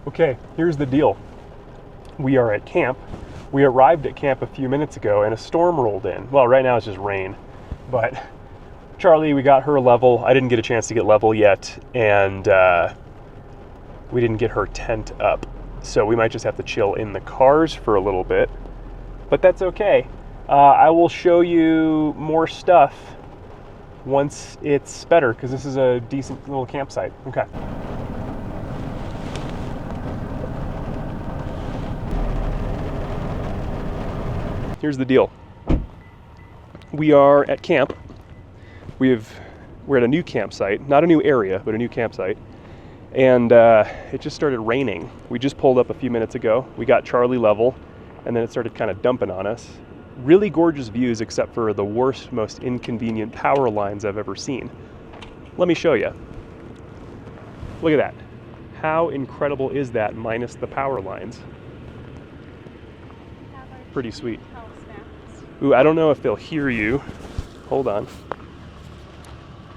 Okay, here's the deal. We are at camp. We arrived at camp a few minutes ago and a storm rolled in. Well, right now it's just rain, but Charlie, we got her level. I didn't get a chance to get level yet, and we didn't get her tent up. So we might just have to chill in the cars for a little bit, but that's okay. I will show you more stuff once it's better, because this is a decent little campsite. Okay. Here's the deal. We are at camp. We're at a new campsite, not a new area, but a new campsite. And it just started raining. We just pulled up a few minutes ago. We got Charlie level, and then it started kind of dumping on us. Really gorgeous views, except for the worst, most inconvenient power lines I've ever seen. Let me show you. Look at that. How incredible is that minus the power lines? Pretty sweet. Ooh, I don't know if they'll hear you. Hold on.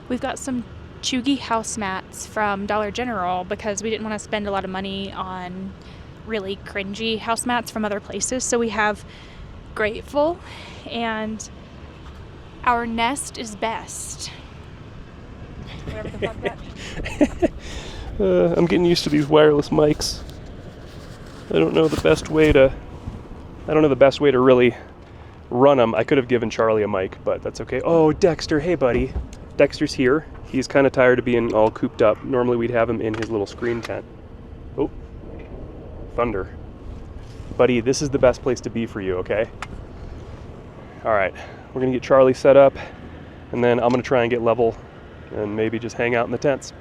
We've got some chuggy house mats from Dollar General because we didn't want to spend a lot of money on really cringy house mats from other places. So we have Grateful and Our Nest is Best. Whatever the fuck that. I'm getting used to these wireless mics. I don't know the best way to really run them. I could have given Charlie a mic, but that's okay. Oh, Dexter, hey buddy. Dexter's here. He's kind of tired of being all cooped up. Normally we'd have him in his little screen tent. Oh, thunder. Buddy, this is the best place to be for you, okay? All right, we're gonna get Charlie set up, and then I'm gonna try and get level and maybe just hang out in the tents.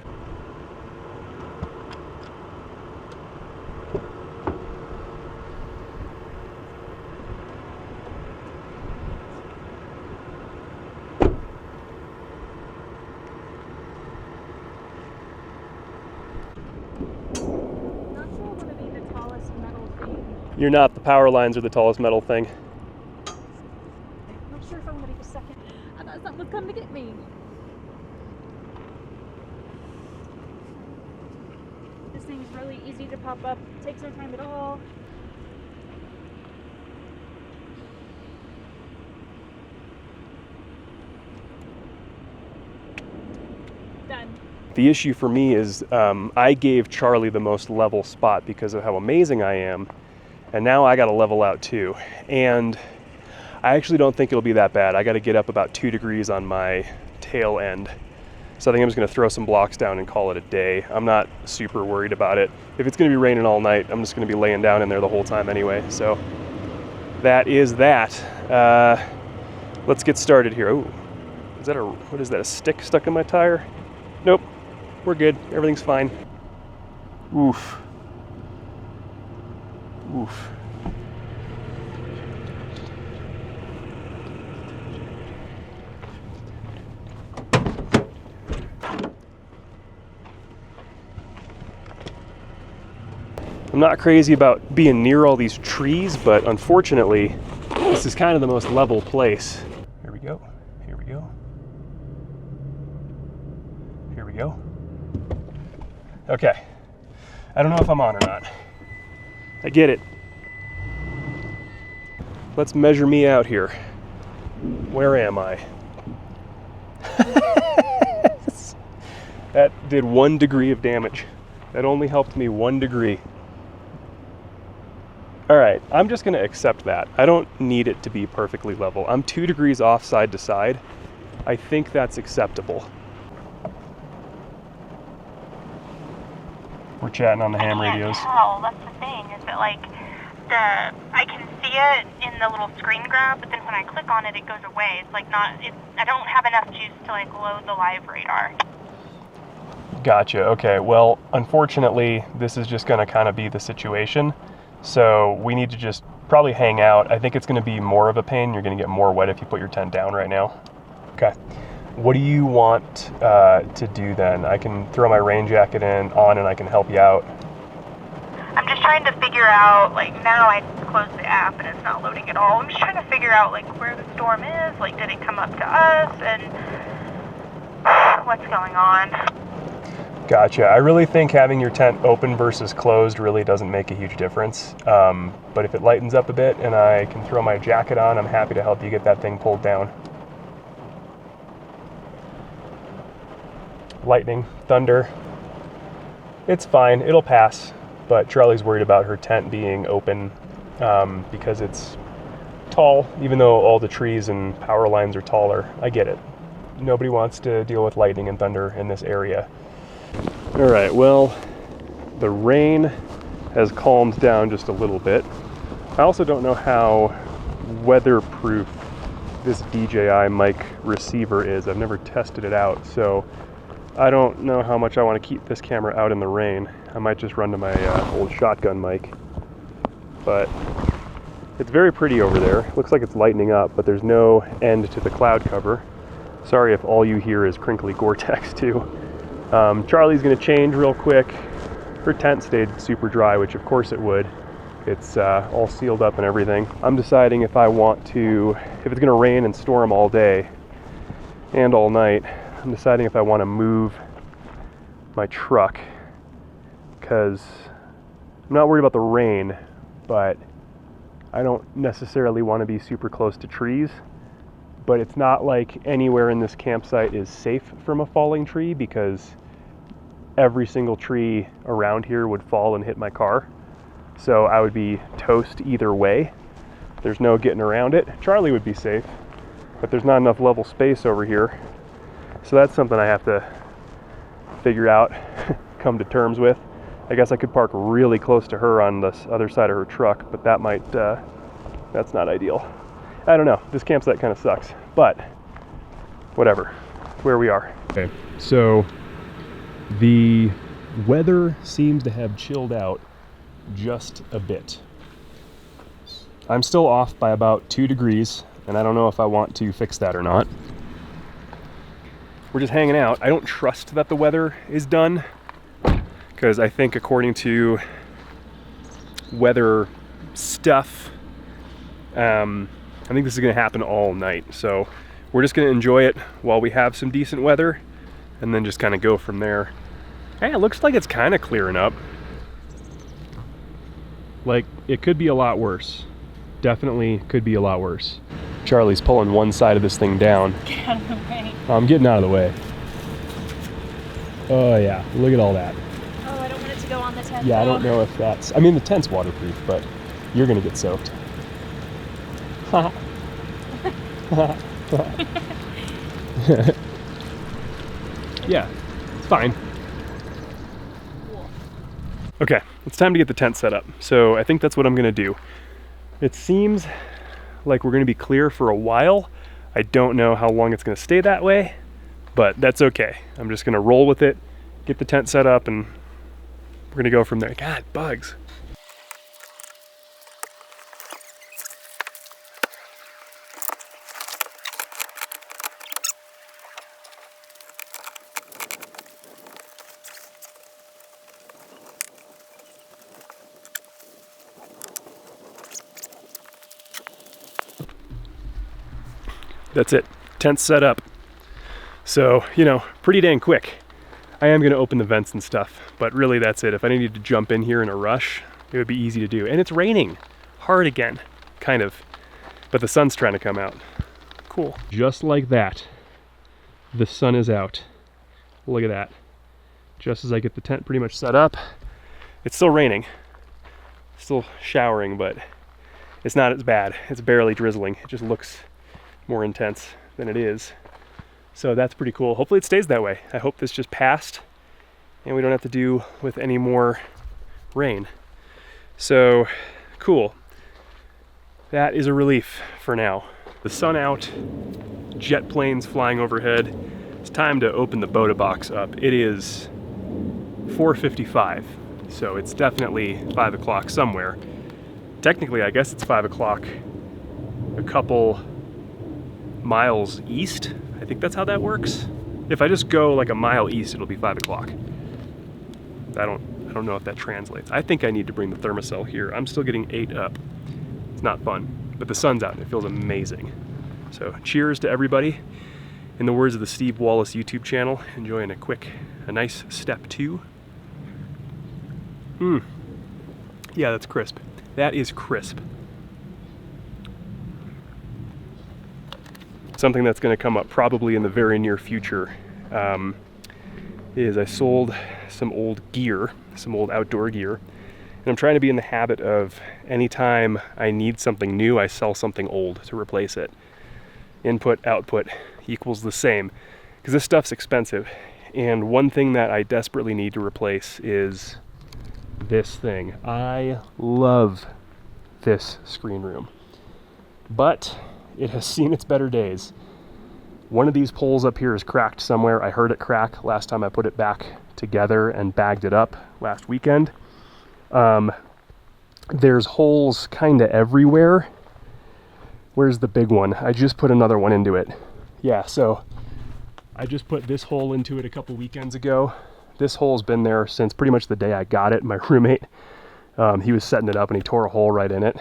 You're not. The power lines are the tallest metal thing. I'm not sure if I'm ready for a second. I thought something was coming to get me. This thing's really easy to pop up. It takes no time at all. Done. The issue for me is I gave Charlie the most level spot because of how amazing I am. And now I got to level out too. And I actually don't think it'll be that bad. I got to get up about 2 degrees on my tail end. So I think I'm just going to throw some blocks down and call it a day. I'm not super worried about it. If it's going to be raining all night, I'm just going to be laying down in there the whole time anyway. So that is that. Let's get started here. Oh, what is that, a stick stuck in my tire? Nope, we're good. Everything's fine. Oof. Oof. I'm not crazy about being near all these trees, but unfortunately, this is kind of the most level place. Here we go. Here we go. Here we go. Okay. I don't know if I'm on or not. I get it. Let's measure me out here. Where am I? That did 1 degree of damage. That only helped me 1 degree. All right, I'm just gonna accept that. I don't need it to be perfectly level. I'm 2 degrees off side to side. I think that's acceptable. We're chatting on the ham radios. Tell. That's the thing, is that like I can see it in the little screen grab, but then when I click on it, it goes away. It's like I don't have enough juice to like load the live radar. Gotcha. Okay. Well, unfortunately, this is just going to kind of be the situation. So we need to just probably hang out. I think it's going to be more of a pain. You're going to get more wet if you put your tent down right now. Okay. What do you want to do then? I can throw my rain jacket on and I can help you out. I'm just trying to figure out, like, now I closed the app and it's not loading at all. I'm just trying to figure out, like, where the storm is. Like, did it come up to us? And what's going on? Gotcha. I really think having your tent open versus closed really doesn't make a huge difference. But if it lightens up a bit and I can throw my jacket on, I'm happy to help you get that thing pulled down. Lightning, thunder. It's fine, it'll pass. But Charlie's worried about her tent being open because it's tall, even though all the trees and power lines are taller. I get it. Nobody wants to deal with lightning and thunder in this area. All right, well, the rain has calmed down just a little bit. I also don't know how weatherproof this DJI mic receiver is. I've never tested it out, so I don't know how much I want to keep this camera out in the rain. I might just run to my old shotgun mic. But it's very pretty over there. Looks like it's lightening up, but there's no end to the cloud cover. Sorry if all you hear is crinkly Gore-Tex too. Charlie's gonna change real quick. Her tent stayed super dry, which of course it would. It's all sealed up and everything. I'm deciding if it's gonna rain and storm all day and all night, I'm deciding if I wanna move my truck, because I'm not worried about the rain, but I don't necessarily want to be super close to trees. But it's not like anywhere in this campsite is safe from a falling tree, because every single tree around here would fall and hit my car. So I would be toast either way. There's no getting around it. Charlie would be safe, but there's not enough level space over here. So that's something I have to figure out, come to terms with. I guess I could park really close to her on this other side of her truck, but that might, that's not ideal. I don't know, this campsite kind of sucks, but whatever, it's where we are. Okay, so the weather seems to have chilled out just a bit. I'm still off by about 2 degrees, and I don't know if I want to fix that or not. We're just hanging out. I don't trust that the weather is done, because I think according to weather stuff, I think this is gonna happen all night. So we're just gonna enjoy it while we have some decent weather, and then just kind of go from there. Hey, it looks like it's kind of clearing up. Like, it could be a lot worse. Definitely could be a lot worse. Charlie's pulling one side of this thing down. Get out of the way. I'm getting out of the way. Oh yeah, look at all that. Oh, I don't want it to go on the tent. Yeah, I don't know if that's... I mean, the tent's waterproof, but you're gonna get soaked. Yeah, it's fine. Cool. Okay, it's time to get the tent set up. So I think that's what I'm gonna do. It seems like we're gonna be clear for a while. I don't know how long it's gonna stay that way, but that's okay. I'm just gonna roll with it, get the tent set up, and we're gonna go from there. God, bugs. That's it, tent's set up. So, you know, pretty dang quick. I am gonna open the vents and stuff, but really that's it. If I needed to jump in here in a rush, it would be easy to do. And it's raining hard again, kind of, but the sun's trying to come out. Cool. Just like that, the sun is out. Look at that. Just as I get the tent pretty much set up. It's still raining, still showering, but it's not as bad. It's barely drizzling. It just looks more intense than it is. So that's pretty cool. Hopefully it stays that way. I hope this just passed and we don't have to deal with any more rain. So cool. That is a relief for now. The sun out, jet planes flying overhead. It's time to open the Boda box up. It is 4:55, so it's definitely 5 o'clock somewhere. Technically, I guess it's 5 o'clock a couple miles east. I think that's how that works. If I just go like a mile east, it'll be 5 o'clock. I don't know if that translates. I think I need to bring the thermocell here. I'm still getting 8 up. It's not fun, but the sun's out and it feels amazing. So cheers to everybody. In the words of the Steve Wallace YouTube channel, enjoying a nice step 2. Yeah, that's crisp. That is crisp. Something that's going to come up probably in the very near future is I sold some old gear, some old outdoor gear, and I'm trying to be in the habit of anytime I need something new, I sell something old to replace it. Input, output equals the same, because this stuff's expensive. And one thing that I desperately need to replace is this thing. I love this screen room, but it has seen its better days. One of these poles up here is cracked somewhere. I heard it crack last time I put it back together and bagged it up last weekend. There's holes kind of everywhere. Where's the big one? I just put another one into it. Yeah, so I just put this hole into it a couple weekends ago. This hole's been there since pretty much the day I got it. My roommate, he was setting it up and he tore a hole right in it.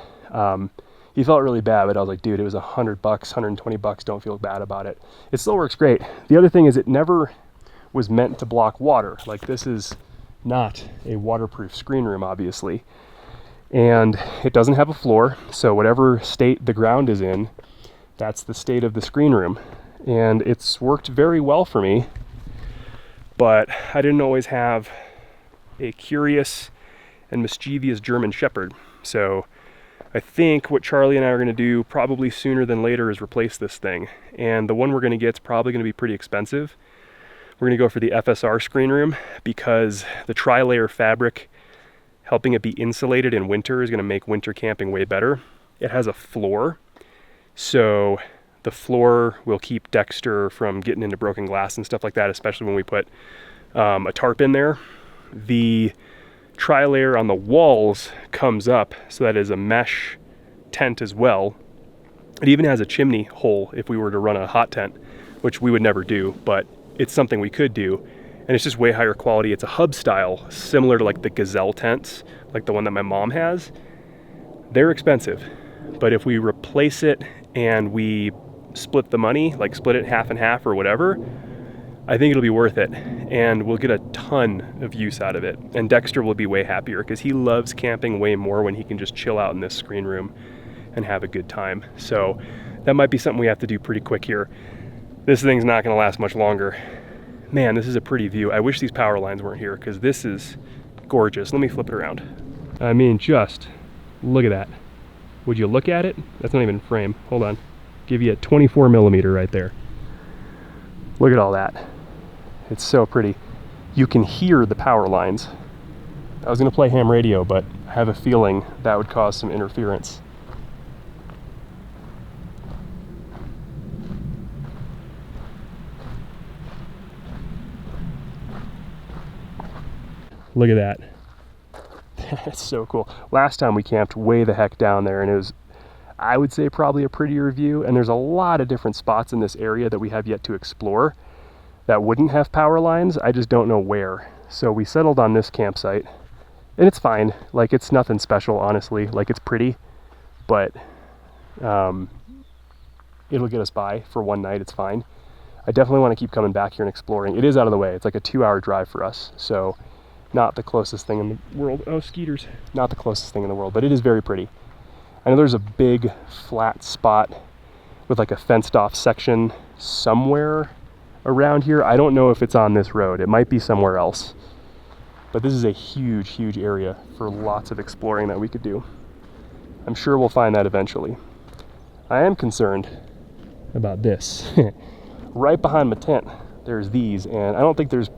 He felt really bad, but I was like, dude, it was $100, $120, don't feel bad about it. It still works great. The other thing is it never was meant to block water. Like, this is not a waterproof screen room, obviously. And it doesn't have a floor, so whatever state the ground is in, that's the state of the screen room. And it's worked very well for me, but I didn't always have a curious and mischievous German Shepherd. So I think what Charlie and I are going to do probably sooner than later is replace this thing. And the one we're going to get is probably going to be pretty expensive. We're going to go for the FSR screen room because the tri-layer fabric, helping it be insulated in winter, is going to make winter camping way better. It has a floor, so the floor will keep Dexter from getting into broken glass and stuff like that, especially when we put a tarp in there. The tri-layer on the walls comes up, so that is a mesh tent as well. It even has a chimney hole if we were to run a hot tent, which we would never do, but it's something we could do. And it's just way higher quality. It's a hub style, similar to like the Gazelle tents, like the one that my mom has. They're expensive, but if we replace it and we split the money, like split it half and half or whatever, I think it'll be worth it, and we'll get a ton of use out of it. And Dexter will be way happier because he loves camping way more when he can just chill out in this screen room and have a good time. So that might be something we have to do pretty quick here. This thing's not going to last much longer. Man, this is a pretty view. I wish these power lines weren't here because this is gorgeous. Let me flip it around. I mean, just look at that. Would you look at it? That's not even frame. Hold on. Give you a 24 millimeter right there. Look at all that. It's so pretty. You can hear the power lines. I was going to play ham radio, but I have a feeling that would cause some interference. Look at that. That's so cool. Last time we camped way the heck down there, and it was, I would say, probably a prettier view. And there's a lot of different spots in this area that we have yet to explore that wouldn't have power lines. I just don't know where. So we settled on this campsite, and it's fine. Like, it's nothing special, honestly. Like, it's pretty, but it'll get us by for one night. It's fine. I definitely want to keep coming back here and exploring. It is out of the way. It's like a 2-hour drive for us. So not the closest thing in the world. Oh, skeeters. Not the closest thing in the world, but it is very pretty. I know there's a big flat spot with like a fenced off section somewhere around here. I don't know if it's on this road. It might be somewhere else. But this is a huge, huge area for lots of exploring that we could do. I'm sure we'll find that eventually. I am concerned about this. Right behind my tent, there's these, and I don't think there's,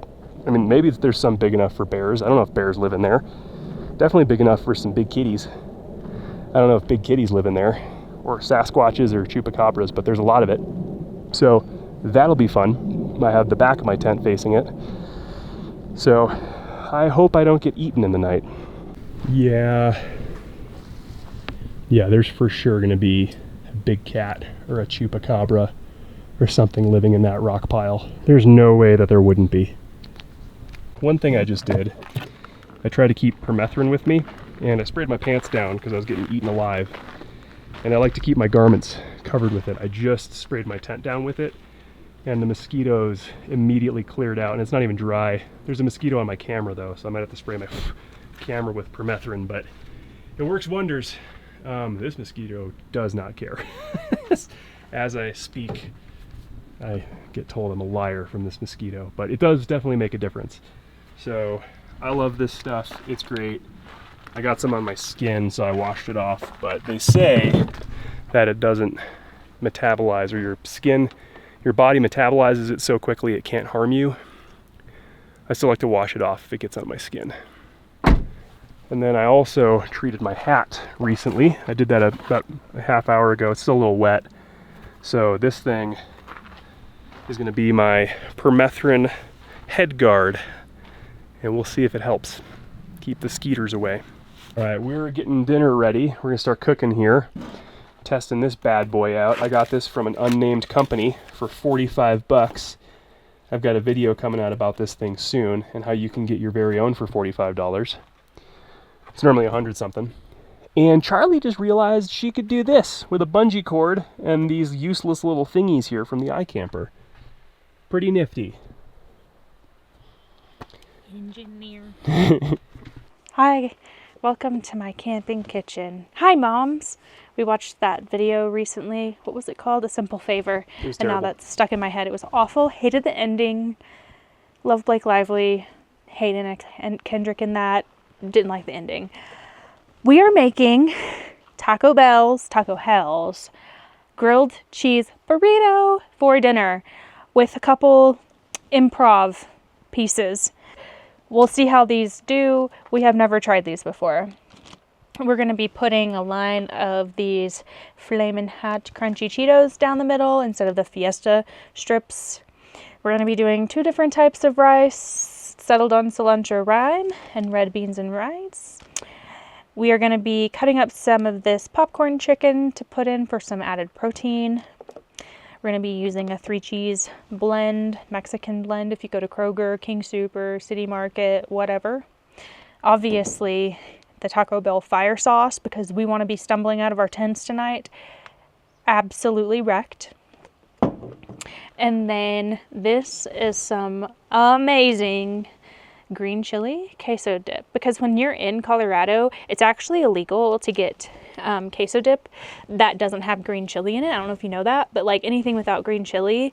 I mean, maybe there's some big enough for bears. I don't know if bears live in there. Definitely big enough for some big kitties. I don't know if big kitties live in there, or Sasquatches or chupacabras, but there's a lot of it. So that'll be fun. I have the back of my tent facing it. So I hope I don't get eaten in the night. Yeah, there's for sure gonna be a big cat or a chupacabra or something living in that rock pile. There's no way that there wouldn't be. One thing I just did, I tried to keep permethrin with me, and I sprayed my pants down because I was getting eaten alive. And I like to keep my garments covered with it. I just sprayed my tent down with it, and the mosquitoes immediately cleared out, and it's not even dry. There's a mosquito on my camera though, so I might have to spray my camera with permethrin, but it works wonders. This mosquito does not care. As I speak, I get told I'm a liar from this mosquito, but it does definitely make a difference. So I love this stuff. It's great. I got some on my skin, so I washed it off, but they say that it doesn't metabolize, or your body metabolizes it so quickly it can't harm you. I still like to wash it off if it gets on my skin. And then I also treated my hat recently. I did that about a half hour ago. It's still a little wet. So this thing is going to be my permethrin head guard, and we'll see if it helps keep the skeeters away. All right, we're getting dinner ready. We're gonna start cooking here, testing this bad boy out. I got this from an unnamed company for 45 bucks. I've got a video coming out about this thing soon and how you can get your very own for $45. It's normally 100 something. And Charlie just realized she could do this with a bungee cord and these useless little thingies here from the iCamper. Pretty nifty. Engineer. Hi, welcome to my camping kitchen. Hi, moms. We watched that video recently. What was it called? A Simple Favor. It was and terrible. now that's stuck in my head. It was awful. Hated the ending. Loved Blake Lively. Hayden and Kendrick in that. Didn't like the ending. We are making Taco Hell's grilled cheese burrito for dinner with a couple improv pieces. We'll see how these do. We have never tried these before. We're going to be putting a line of these Flamin' Hot Crunchy Cheetos down the middle instead of the Fiesta strips. We're going to be doing 2 different types of rice, settled on cilantro rime and red beans and rice. We are going to be cutting up some of this popcorn chicken to put in for some added protein. We're going to be using a 3-cheese blend, Mexican blend if you go to Kroger, King Super, City Market, whatever. Obviously, the Taco Bell fire sauce, because we want to be stumbling out of our tents tonight. Absolutely wrecked. And then this is some amazing green chili queso dip, because when you're in Colorado, it's actually illegal to get queso dip that doesn't have green chili in it. I don't know if you know that, but like anything without green chili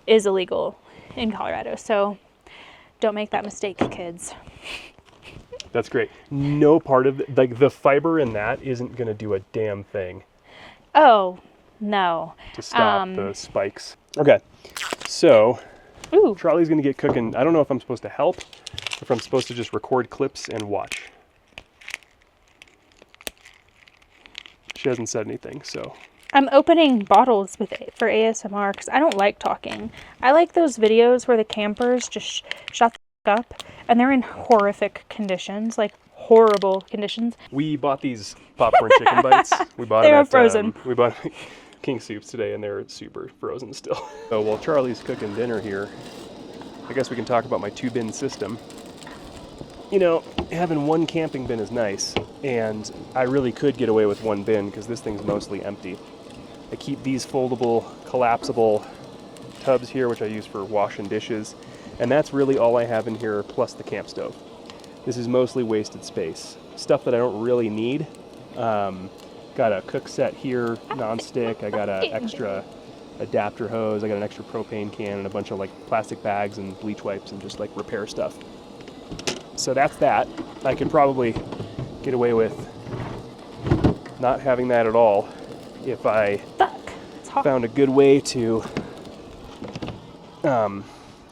is illegal in Colorado. So don't make that mistake, kids. That's great. No part of like the fiber in that isn't going to do a damn thing. Oh, no. To stop the spikes. Okay, so Ooh. Charlie's going to get cooking. I don't know if I'm supposed to help, or if I'm supposed to just record clips and watch. She hasn't said anything, so. I'm opening bottles for ASMR because I don't like talking. I like those videos where the campers just shut the f up and they're in horrific conditions, like horrible conditions. We bought these popcorn chicken bites. We bought They them were at, frozen. We bought King Soups today, and they're super frozen still. So while Charlie's cooking dinner here, I guess we can talk about my 2-bin system. You know, having one camping bin is nice, and I really could get away with 1 bin because this thing's mostly empty. I keep these foldable, collapsible tubs here, which I use for washing dishes, and that's really all I have in here, plus the camp stove. This is mostly wasted space. Stuff that I don't really need. Got a cook set here, non-stick. I got an extra adapter hose. I got an extra propane can and a bunch of like plastic bags and bleach wipes and just like repair stuff. So that's that. I could probably get away with not having that at all if I found a good way to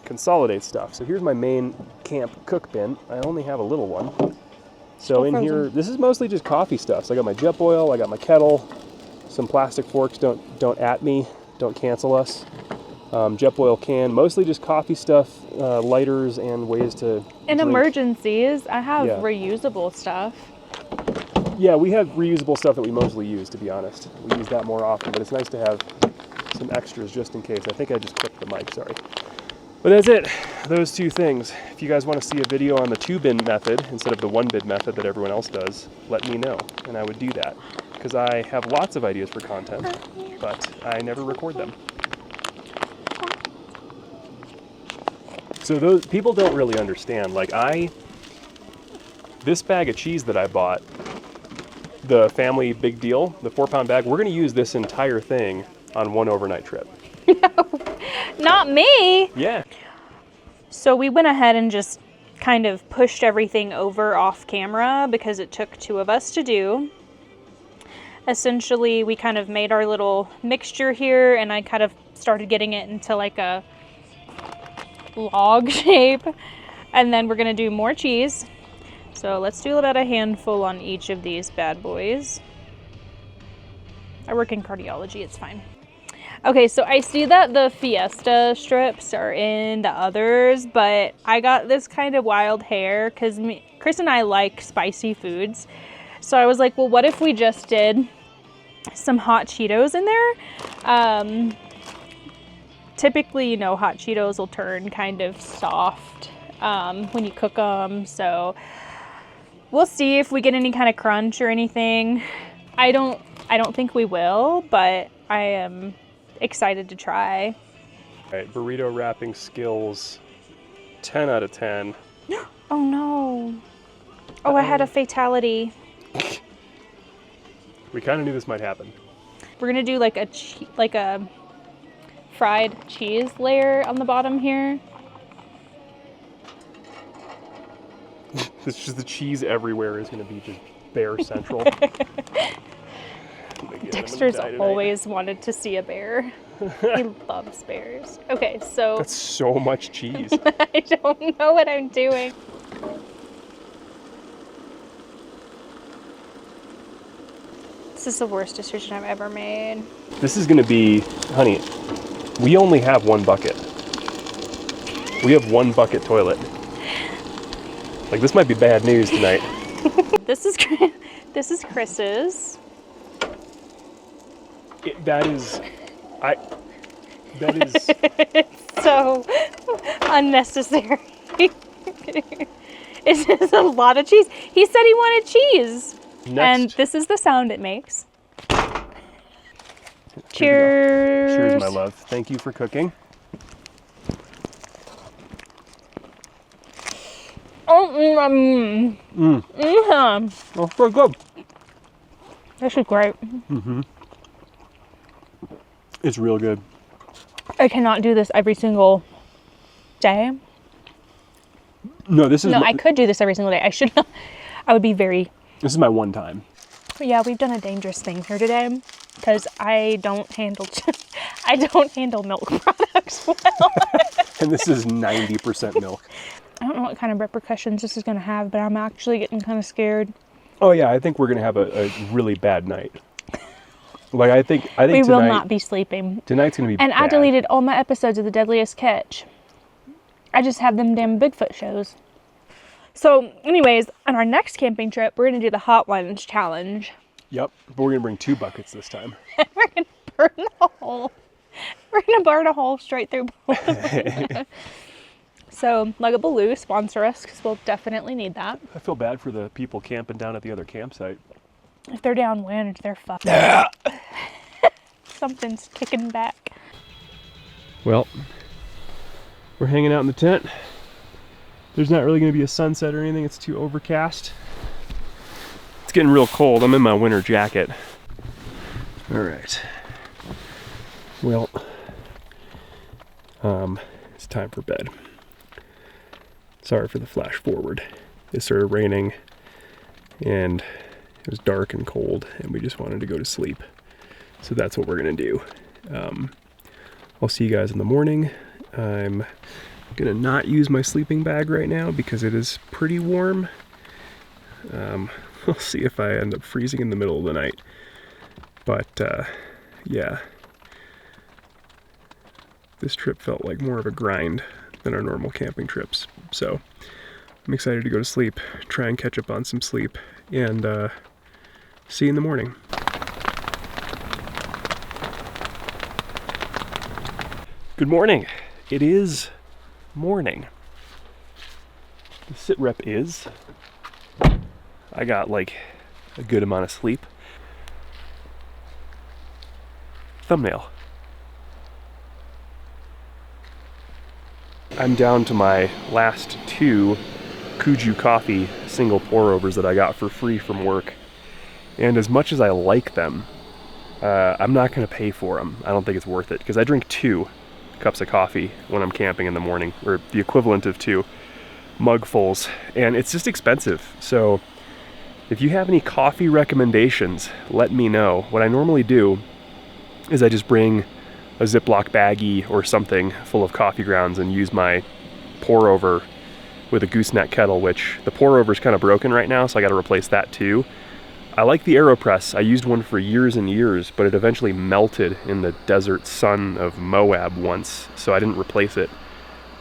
consolidate stuff. So here's my main camp cook bin. I only have a little one. So in here, this is mostly just coffee stuff. So I got my Jetboil, I got my kettle, some plastic forks, don't at me, don't cancel us. Jetboil can, mostly just coffee stuff, lighters, and ways to In drink. Emergencies, I have reusable stuff. Yeah, we have reusable stuff that we mostly use, to be honest. We use that more often, but it's nice to have some extras just in case. I think I just clipped the mic, sorry. But that's it, those 2 things. If you guys want to see a video on the 2-bin method instead of the 1-bin method that everyone else does, let me know, and I would do that. Because I have lots of ideas for content, but I never record them. So those people don't really understand. Like this bag of cheese that I bought, the family big deal, the 4-pound bag, we're gonna use this entire thing on one overnight trip. Not me. Yeah. So we went ahead and just kind of pushed everything over off camera because it took 2 of us to do. Essentially, we kind of made our little mixture here, and I kind of started getting it into like a log shape. And then we're gonna do more cheese. So let's do about a handful on each of these bad boys. I work in cardiology, it's fine. Okay, so I see that the Fiesta strips are in the others, but I got this kind of wild hair because Chris and I like spicy foods. So I was like, well, what if we just did some hot Cheetos in there? Typically, you know, hot Cheetos will turn kind of soft when you cook them. So we'll see if we get any kind of crunch or anything. I don't think we will, but I am excited to try. All right, burrito wrapping skills, 10 out of 10. Oh no. Oh, I had a fatality. We kind of knew this might happen. We're gonna do like a fried cheese layer on the bottom here. It's just the cheese everywhere is gonna be just bear central. Dexter's always wanted to see a bear. He loves bears. Okay, so That's so much cheese. I don't know what I'm doing. This is the worst decision I've ever made. This is gonna be, honey, we only have 1 bucket. We have 1 bucket toilet. Like, this might be bad news tonight. This is Chris's. That is So unnecessary. It is a lot of cheese. He said he wanted cheese. next. And this is the sound it makes. Cheers. Cheers. Cheers, my love. Thank you for cooking. Oh, Oh, very good. this is great. It's real good. I cannot do this every single day. No, this is No, I could do this every single day. I should not. I would be very. This is my one time. Yeah, we've done a dangerous thing here today because I don't handle milk products well. And this is 90% milk. I don't know what kind of repercussions this is going to have, but I'm actually getting kind of scared. Oh yeah, I think we're gonna have a really bad night. Like I think We will tonight, not be sleeping. Tonight's gonna be And bad. I deleted all my episodes of The Deadliest Catch. I just have them damn Bigfoot shows. So, anyways, on our next camping trip, we're gonna do the Hot Ones challenge. Yep, but we're gonna bring 2 buckets this time. We're gonna burn a hole. We're gonna burn a hole straight through both of them. So, Nugget Baloo, sponsor us, because we'll definitely need that. I feel bad for the people camping down at the other campsite. If they're downwind, they're fucked. Something's kicking back. Well, we're hanging out in the tent. There's not really going to be a sunset or anything. It's too overcast. It's getting real cold. I'm in my winter jacket. All right. Well, it's time for bed. Sorry for the flash forward. It started raining and it was dark and cold and we just wanted to go to sleep. So that's what we're going to do. I'll see you guys in the morning. I'm gonna not use my sleeping bag right now because it is pretty warm. We'll see if I end up freezing in the middle of the night. But yeah, this trip felt like more of a grind than our normal camping trips. So I'm excited to go to sleep, try and catch up on some sleep, and see you in the morning. Good morning. It is morning. The sit rep is. I got like a good amount of sleep. Thumbnail. I'm down to my last 2 Kuju coffee single pour overs that I got for free from work. And as much as I like them, I'm not gonna pay for them. I don't think it's worth it, because I drink 2 cups of coffee when I'm camping in the morning, or the equivalent of 2 mugfuls, and it's just expensive. So if you have any coffee recommendations, let me know. What I normally do is I just bring a Ziploc baggie or something full of coffee grounds and use my pour over with a gooseneck kettle, which the pour over is kind of broken right now, so I got to replace that too. I like the AeroPress. I used one for years and years, but it eventually melted in the desert sun of Moab once, so I didn't replace it.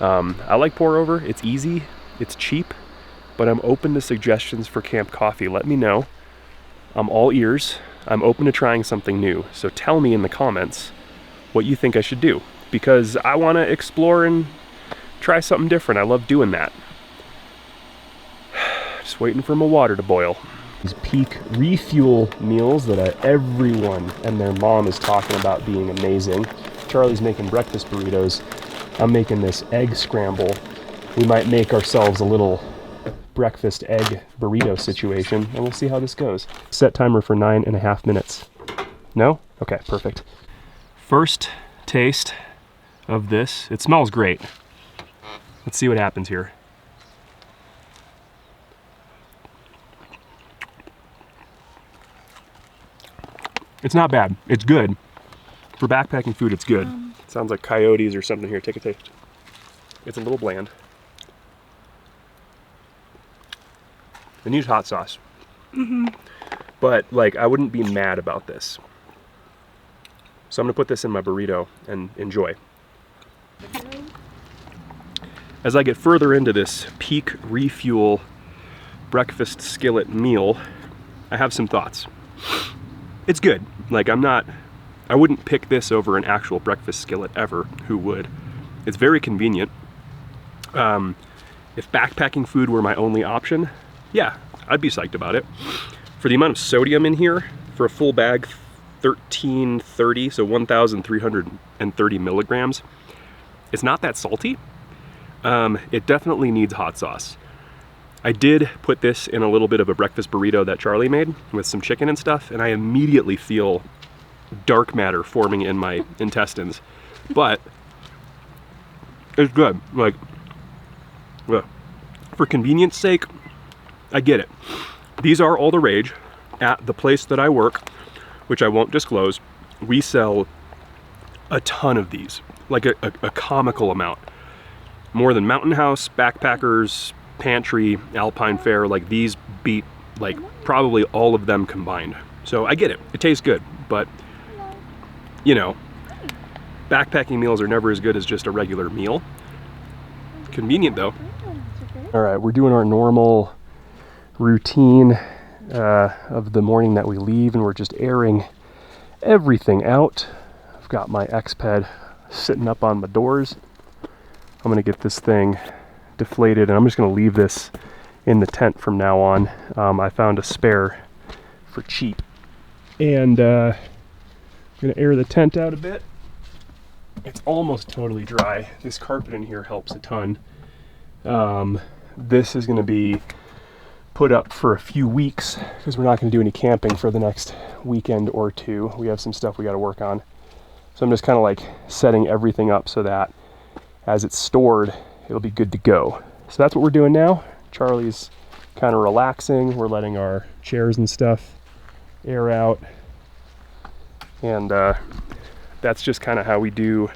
I like pour over. It's easy, it's cheap, but I'm open to suggestions for camp coffee. Let me know. I'm all ears. I'm open to trying something new, so tell me in the comments what you think I should do, because I want to explore and try something different. I love doing that. Just waiting for my water to boil. These peak refuel meals that everyone and their mom is talking about being amazing. Charlie's making breakfast burritos. I'm making this egg scramble. We might make ourselves a little breakfast egg burrito situation, and we'll see how this goes. Set timer for 9.5 minutes. No? Okay, perfect. First taste of this. It smells great. Let's see what happens here. It's not bad. It's good. For backpacking food, it's good. Sounds like coyotes or something here. Take a taste. It's a little bland. It needs hot sauce. But like, I wouldn't be mad about this. So I'm gonna put this in my burrito and enjoy. As I get further into this peak refuel breakfast skillet meal, I have some thoughts. It's good. Like, I wouldn't pick this over an actual breakfast skillet ever. Who would? It's very convenient. If backpacking food were my only option, yeah, I'd be psyched about it. For the amount of sodium in here, for a full bag, 1330, so 1,330 milligrams, it's not that salty. It definitely needs hot sauce. I did put this in a little bit of a breakfast burrito that Charlie made with some chicken and stuff, and I immediately feel dark matter forming in my intestines. But it's good. Like, for convenience sake, I get it. These are all the rage. At the place that I work, which I won't disclose, we sell a ton of these, like a comical amount. More than Mountain House, Backpackers, Pantry, Alpine Fare. Like, these beat like probably all of them combined. So I get it. It tastes good, but you know, backpacking meals are never as good as just a regular meal. Convenient though. All right, we're doing our normal routine of the morning that we leave, and we're just airing everything out. I've got my X-Ped sitting up on my doors. I'm gonna get this thing deflated, and I'm just gonna leave this in the tent from now on. I found a spare for cheap, and I'm gonna air the tent out a bit. It's almost totally dry. This carpet in here helps a ton. This is gonna be put up for a few weeks because we're not gonna do any camping for the next weekend or two. We have some stuff we gotta work on. So I'm just kind of like setting everything up so that as it's stored, it'll be good to go. So that's what we're doing now. Charlie's kind of relaxing. We're letting our chairs and stuff air out. And that's just kind of how we do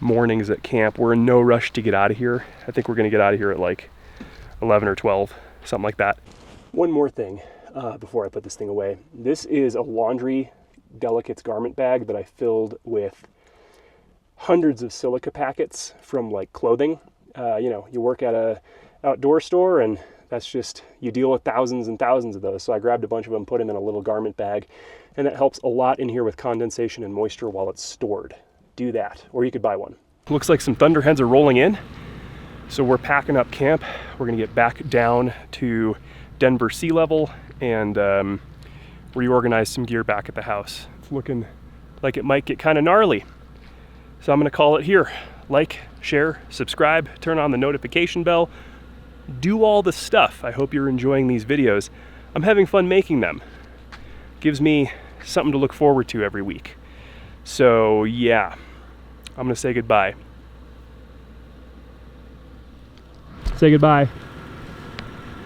mornings at camp. We're in no rush to get out of here. I think we're gonna get out of here at like 11 or 12, something like that. One more thing before I put this thing away. This is a laundry delicates garment bag that I filled with hundreds of silica packets from like clothing. You know, you work at a outdoor store, and that's just, you deal with thousands and thousands of those. So I grabbed a bunch of them, put them in a little garment bag, and that helps a lot in here with condensation and moisture while it's stored. Do that, or you could buy one. Looks like some thunderheads are rolling in. So we're packing up camp. We're gonna get back down to Denver sea level and reorganize some gear back at the house. It's looking like it might get kind of gnarly. So I'm gonna call it here. Like, share, subscribe, turn on the notification bell, do all the stuff. I hope you're enjoying these videos. I'm having fun making them. Gives me something to look forward to every week. So yeah, I'm gonna say goodbye. Say goodbye.